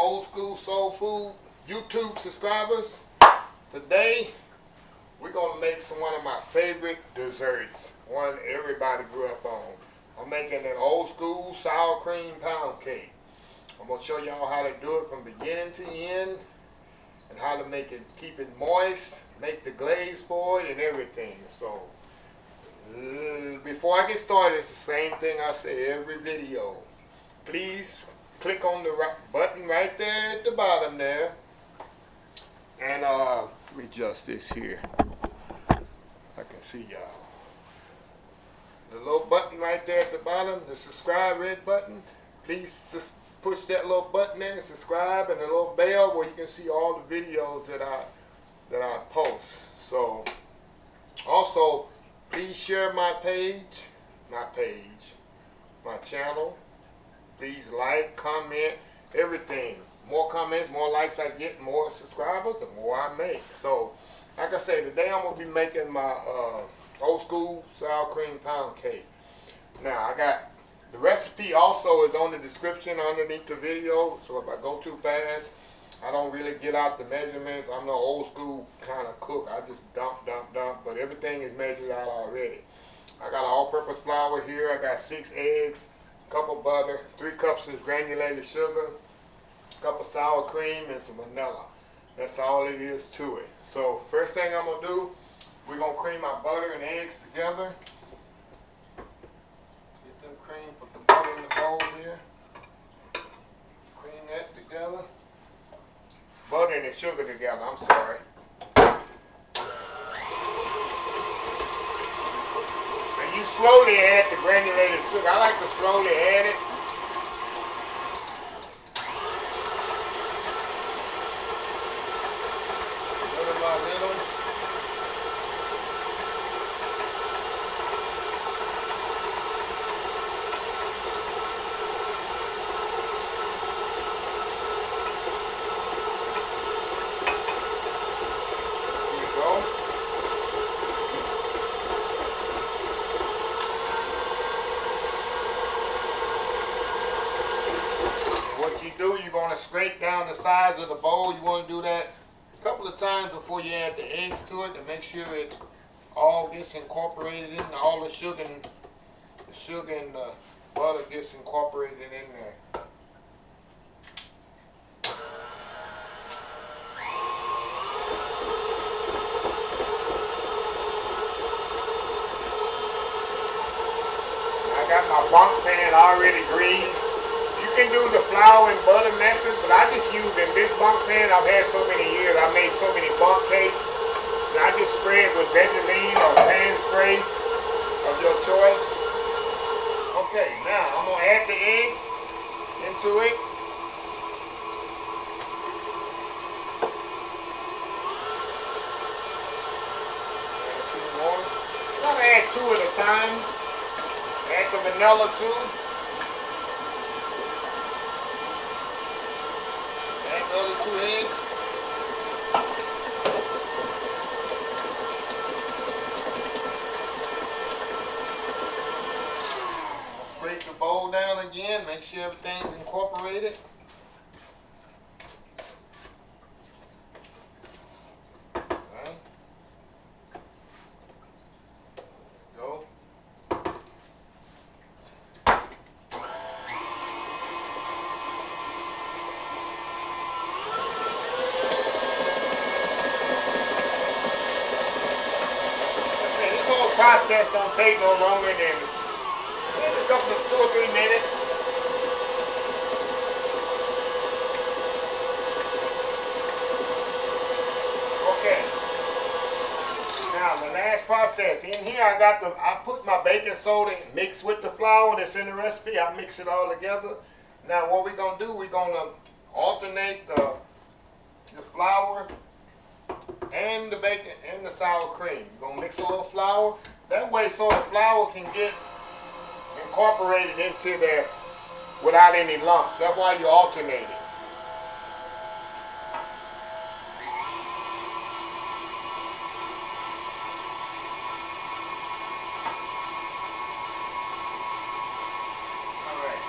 old school soul food YouTube subscribers. Today we're gonna make one of my favorite desserts, one everybody grew up on. I'm making an old school sour cream pound cake. I'm gonna show y'all how to do it from beginning to end and how to make it, keep it moist, make the glaze for it and everything. So before I get started, it's the same thing I say every video. Please click on the button right there at the bottom there, and let me adjust this here. I can see y'all. The little button right there at the bottom, the subscribe red button. Please just push that little button there and subscribe, and the little bell where you can see all the videos that I post. So also please share my channel. Please like, comment, everything. More comments, more likes I get, more subscribers, the more I make. So, like I say, today I'm going to be making my old school sour cream pound cake. Now, I got the recipe also is on the description underneath the video. So if I go too fast, I don't really get out the measurements. I'm no old school kind of cook. I just dump. But everything is measured out already. I got all-purpose flour here. I got 6 eggs, cup of butter, 3 cups of granulated sugar, cup of sour cream, and some vanilla. That's all it is to it. So first thing I'm going to do, we're going to cream my butter and eggs together. Get them cream, put the butter in the bowl here. Cream that together. Butter and the sugar together, I'm sorry. And you slowly add the granulated sugar. I like to slowly add it. Little by little. You're going to scrape down the sides of the bowl. You want to do that a couple of times before you add the eggs to it to make sure it all gets incorporated in, all the sugar and the butter gets incorporated in there. I got my bungt pan already greased. You can do the flour and butter method, but I just use in this bungt pan. I've had so many years. I made so many bungt cakes, and I just spray it with Vaseline or pan spray of your choice. Okay, now I'm gonna add the eggs into it. Add a few more. I'm gonna add 2 at a time. Add the vanilla too. The other 2 eggs. Scrape the bowl down again, make sure everything's incorporated. Alright. There we go. Process don't take no longer than a couple of 2 or 3 minutes. Okay. Now the last process. In here I put my baking soda mixed with the flour that's in the recipe. I mix it all together. Now what we're gonna do, we're gonna alternate the flour and the bacon and the sour cream. You're going to mix a little flour. That way so the flour can get incorporated into there without any lumps. That's why you alternate it. Alright.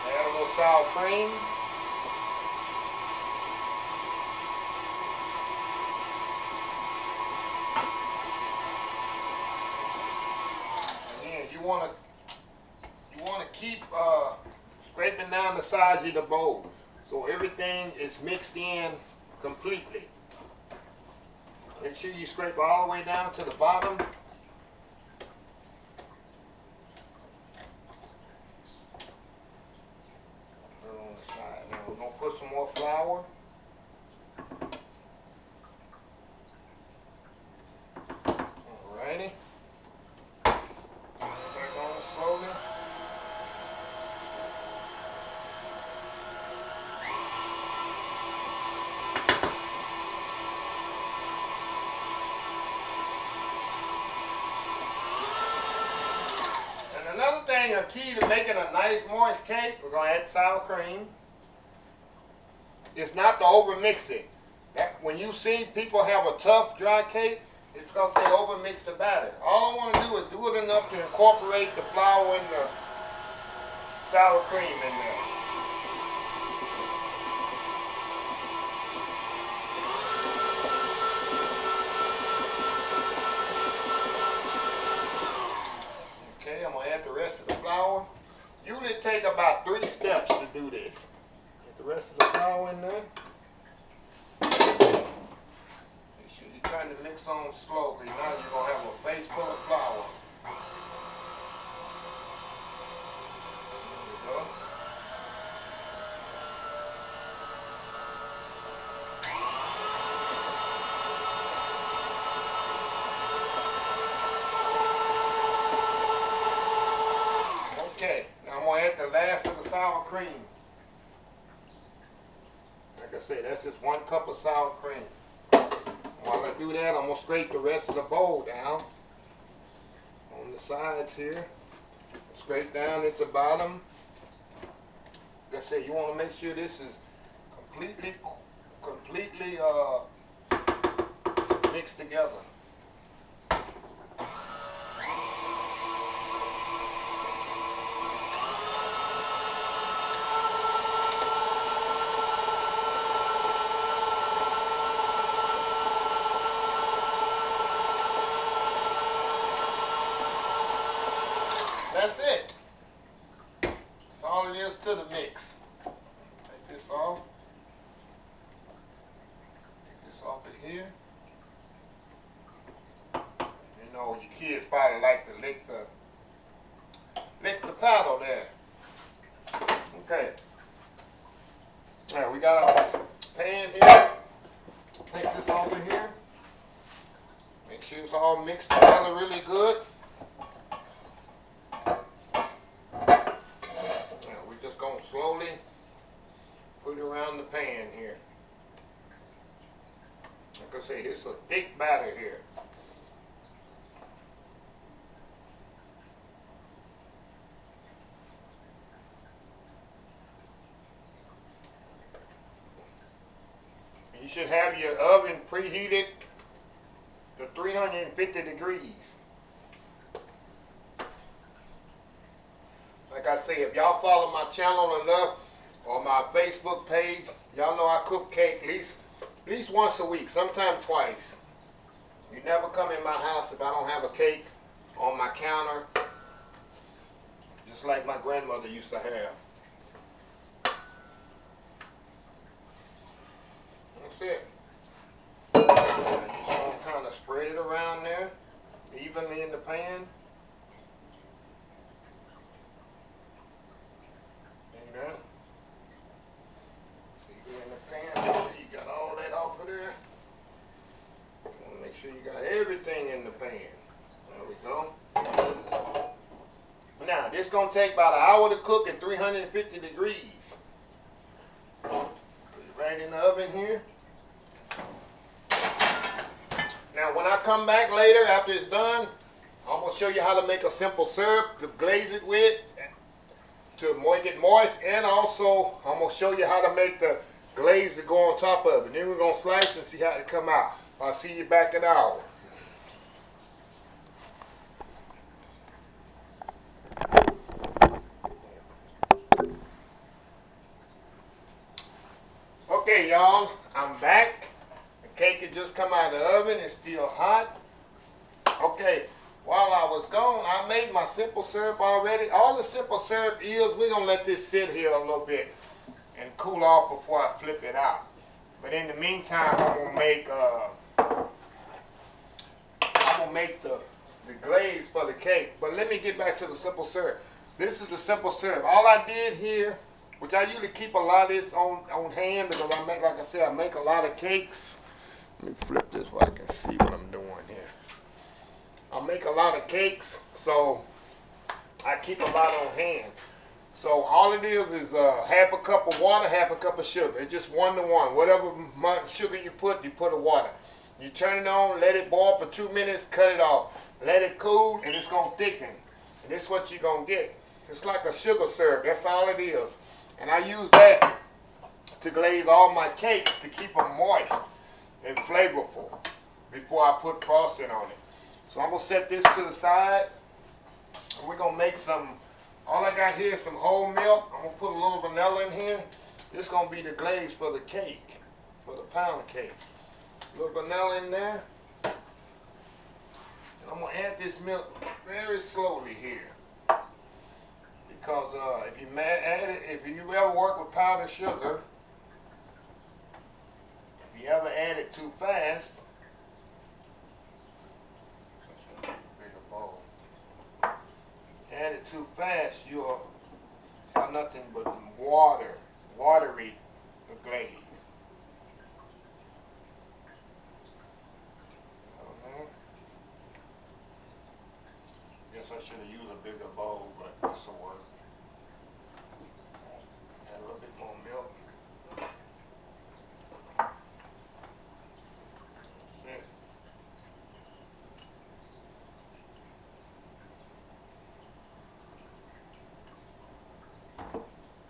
Add a little sour cream. Again, you want to keep scraping down the sides of the bowl so everything is mixed in completely. Make sure you scrape all the way down to the bottom. On the side. Now we're going to put some more flour. Alrighty. Back on slowly. And another thing, a key to making a nice moist cake, we're going to add sour cream. It's not to overmix it. When you see people have a tough, dry cake, it's because they overmix the batter. All I want to do is do it enough to incorporate the flour and the sour cream in there. Okay, I'm going to add the rest of the flour. Usually take about 3 steps to do this. Get the rest of the flour in there. Make sure you're trying to mix on slow, because now you're going to have a face full of flour. There we go. Okay, now I'm going to add the last of the sour cream. Like I said, that's just 1 cup of sour cream. While I do that, I'm going to scrape the rest of the bowl down on the sides here. Scrape down at the bottom. Like I said, you want to make sure this is completely mixed together. That's it. That's all it is to the mix. Take this off. Take this off of here. You know, your kids probably like to lick the paddle there. Okay. Now we got our pan here. Take this off of here. Make sure it's all mixed together really good. Slowly put it around the pan here. Like I say, this is a thick batter here. You should have your oven preheated to 350 degrees. Like I say, if y'all follow my channel enough or my Facebook page, y'all know I cook cake at least once a week, sometimes twice. You never come in my house if I don't have a cake on my counter, just like my grandmother used to have. That's it. Now you just want to kind of spread it around there, evenly in the pan. Amen. So you go in the pan, you got all that off of there. You want to make sure you got everything in the pan. There we go. Now, this is going to take about an hour to cook at 350 degrees. Put it right in the oven here. Now, when I come back later after it's done, I'm going to show you how to make a simple syrup to glaze it with, to make it moist, and also I'm going to show you how to make the glaze to go on top of it. Then we're going to slice and see how it come out. I'll see you back in an hour. y'all, I'm back. The cake had just come out of the oven. It's still hot. Okay, while I was gone, I made my simple syrup already. All the simple syrup is, we're going to let this sit here a little bit and cool off before I flip it out. But in the meantime, I'm going to make the glaze for the cake. But let me get back to the simple syrup. This is the simple syrup. All I did here, which I usually keep a lot of this on hand because I make, like I said, I make a lot of cakes. Let me flip this so I can see what I'm doing here. I make a lot of cakes, so I keep a lot on hand. So all it is half a cup of water, half a cup of sugar. It's just 1 to 1. Whatever sugar you put a water. You turn it on, let it boil for 2 minutes, cut it off. Let it cool, and it's going to thicken. And this is what you're going to get. It's like a sugar syrup. That's all it is. And I use that to glaze all my cakes to keep them moist and flavorful before I put frosting on it. So I'm going to set this to the side. And we're going to make some, all I got here is some whole milk. I'm going to put a little vanilla in here. This is going to be the glaze for the cake, for the pound cake. A little vanilla in there. And I'm going to add this milk very slowly here. Because if you ever work with powdered sugar, if you ever add it too fast, bigger bowl. Add it too fast, you'll have nothing but watery glaze. Guess I should have used a bigger bowl, but this will work. Add a little bit more milk. That's it.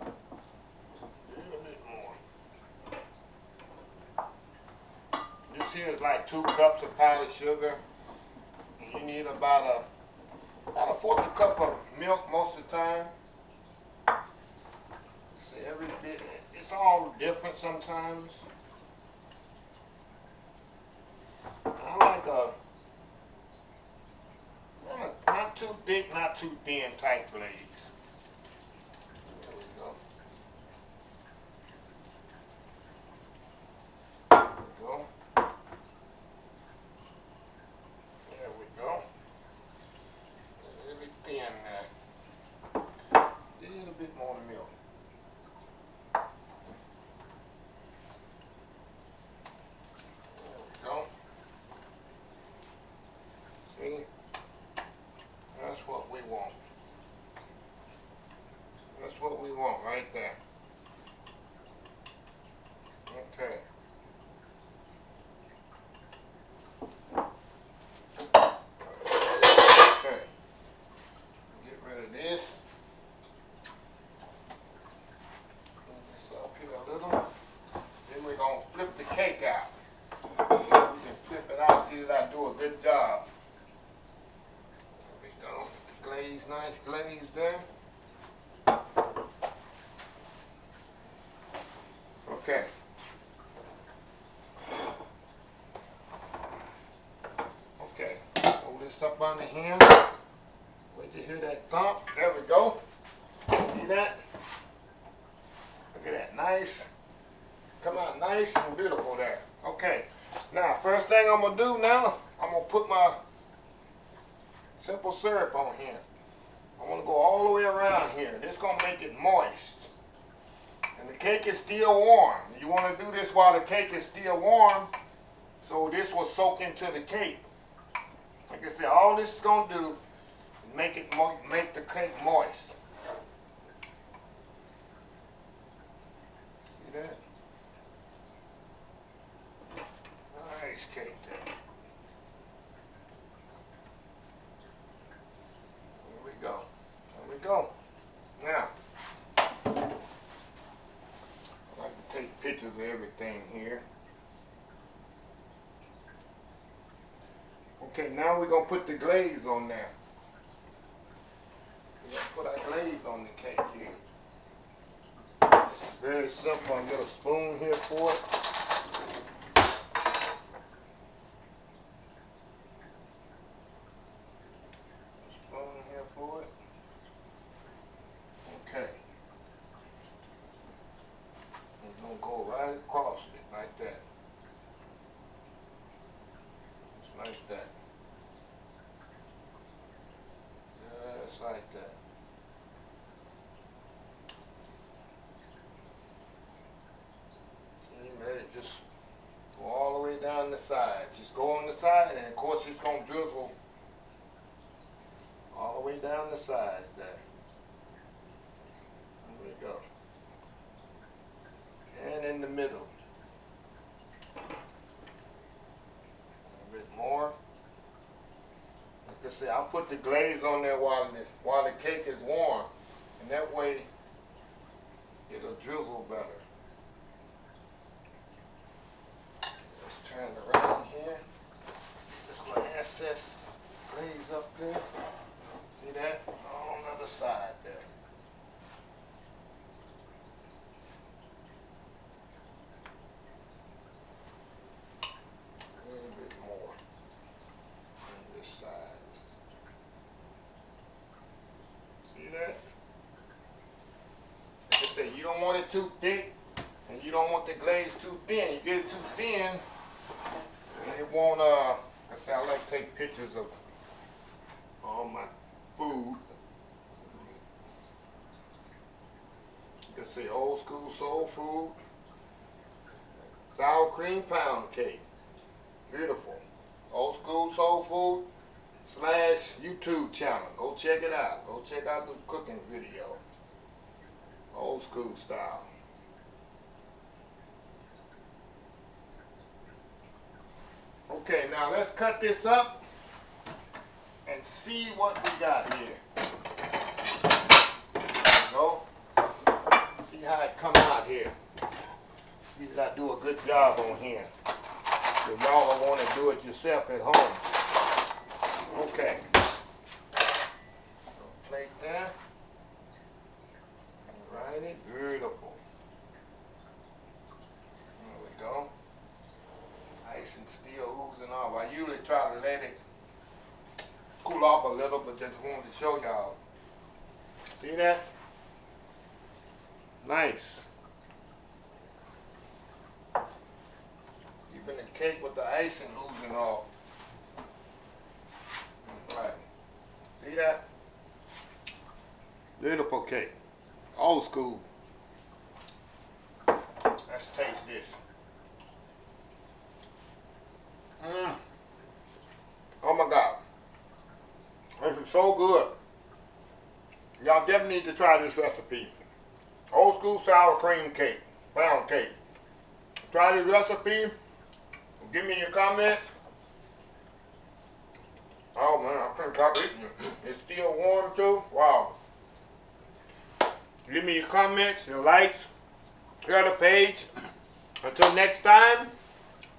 A little bit more. This here is like 2 cups of powdered sugar. And you need about a 1/4 cup of milk most of the time. See, every bit, it's all different sometimes. I like not too thick, not too thin type glaze. There we go. There we go. There we go. A little bit thin there. A little bit more milk. There we go. See? That's what we want. That's what we want right there. Okay. Okay. Get rid of this. Move this up here a little. Then we're going to flip the cake out. So we can flip it out, see that I do a good job. There we go. Glaze, nice glaze there. Okay. Okay. Hold this up under here. Wait to hear that thump. There we go. See that? Look at that. Nice. Come out nice and beautiful there. Okay. Now, first thing I'm going to do now, I'm going to put my simple syrup on here. I want to go all the way around here. This is going to make it moist. And the cake is still warm. You want to do this while the cake is still warm, so this will soak into the cake. Like I said, all this is going to do is make the cake moist. See that? Nice cake there. There we go. There we go. Now, I like to take pictures of everything here. Okay, now we're going to put the glaze on there. We're going to put our glaze on the cake here. Just Very simple. I'll get a spoon here for it. Spoon here for it. Okay. We're going to go right across it like that. Just like that. Just like that. See, let it just go all the way down the side. Just go on the side, and of course it's going to drizzle all the way down the sides there. There we go. And in the middle. A bit more. Like I say, I'll put the glaze on there while the cake is warm, and that way it'll drizzle better. Let's turn it around here. Just my excess glaze up there. See that? On the other side there. A little bit more on this side. See that? Like I say, you don't want it too thick, and you don't want the glaze too thin. You get it too thin, and it won't, like I say, I like to take pictures of all my food. You can say old school soul food. Sour cream pound cake. Beautiful. Old school soul food / YouTube channel. Go check it out. Go check out the cooking video. Old school style. Okay, now let's cut this up and see what we got here. There we go. See how it come out here. See that I do a good job on here. So y'all will want to do it yourself at home. Okay. Plate there. Alrighty, beautiful. There we go. Icing still oozing off. I usually try to let it cool off a little, but just wanted to show y'all. See that? Nice. Even the cake with the icing oozing off. Right. See that? Beautiful cake. Old school. Let's taste this. Oh my God. This is so good. Y'all definitely need to try this recipe. Old school sour cream cake. Pound cake. Try this recipe. Give me your comments. Oh man, I couldn't stop eating it. It's still warm too. Wow. Give me your comments, your likes. Share the page. Until next time,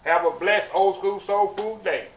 have a blessed old school soul food day.